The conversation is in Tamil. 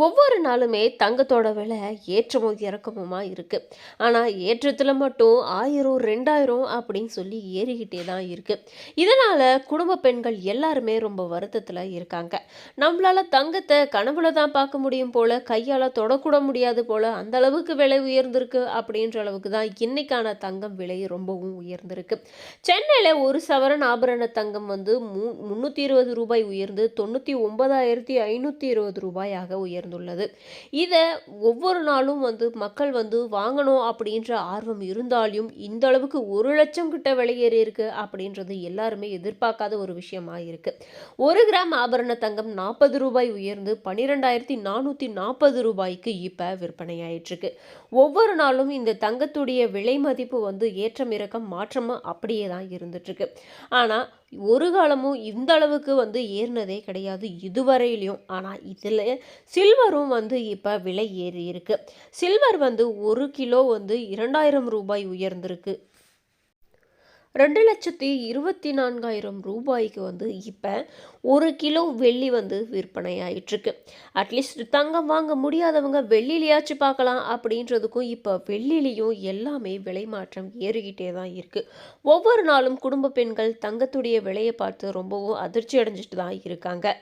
ஒவ்வொரு நாளுமே தங்கத்தோட விலை ஏற்றமும் இறக்கமுமா இருக்கு. ஆனா ஏற்றத்துல மட்டும் 1000 2000 அப்படின்னு சொல்லி ஏறிக்கிட்டே தான் இருக்கு. இதனால குடும்ப பெண்கள் எல்லாருமே ரொம்ப வருத்தத்துல இருக்காங்க. நம்மளால தங்கத்தை கனவுல தான் பார்க்க முடியும் போல, கையால தொடக்கூட முடியாது போல, அந்த அளவுக்கு விலை உயர்ந்திருக்கு அப்படின்ற அளவுக்கு தான் இன்னைக்கான தங்கம் விலை ரொம்பவும் உயர்ந்திருக்கு. சென்னையில ஒரு சவரன் ஆபரண தங்கம் வந்து 320 ரூபாய் உயர்ந்து 99,520 ரூபாயாக உயர்ந்துள்ளது. இத ஒவ்வொரு நாளும் வந்து மக்கள் வந்து வாங்கணும் அப்படின்ற ஆர்வம் இருந்தாலும், இந்த அளவுக்கு 1,00,000 கிட்ட விலை ஏறி இருக்கு அப்படின்றது எல்லாருமே எதிர்பார்க்காத ஒரு விஷயமா இருக்கு. 1 கிராம் ஆபரண தங்கம் 40 ரூபாய் உயர்ந்து 12,440 ரூபாய்க்கு இப்ப விற்பனையாயிட்டு இருக்கு. ஒவ்வொரு நாளும் இந்த தங்கத்துடைய விலை மதிப்பு வந்து ஏற்றம் இறக்கம் மாற்றமா அப்படியே தான் இருந்துட்டு இருக்கு. ஆனா ஒரு காலமும் இந்த அளவுக்கு வந்து ஏறினதே கிடையாது இதுவரையிலையும். ஆனா இதுல சில்வரும் வந்து இப்ப விலை ஏறி இருக்கு. சில்வர் வந்து 1 கிலோ வந்து 2000 ரூபாய் உயர்ந்திருக்கு. 2,24,000 ரூபாய்க்கு வந்து இப்போ 1 கிலோ வெள்ளி வந்து விற்பனை ஆயிட்டிருக்கு. அட்லீஸ்ட் தங்கம் வாங்க முடியாதவங்க வெள்ளிலையாச்சும் பார்க்கலாம் அப்படின்றதுக்கும் இப்போ வெள்ளிலையும் எல்லாமே விலை மாற்றம் ஏறிக்கிட்டே தான் இருக்குது. ஒவ்வொரு நாளும் குடும்ப பெண்கள் தங்கத்துடைய விலையை பார்த்து ரொம்பவும் அதிர்ச்சி அடைஞ்சிட்டு தான் இருக்காங்க.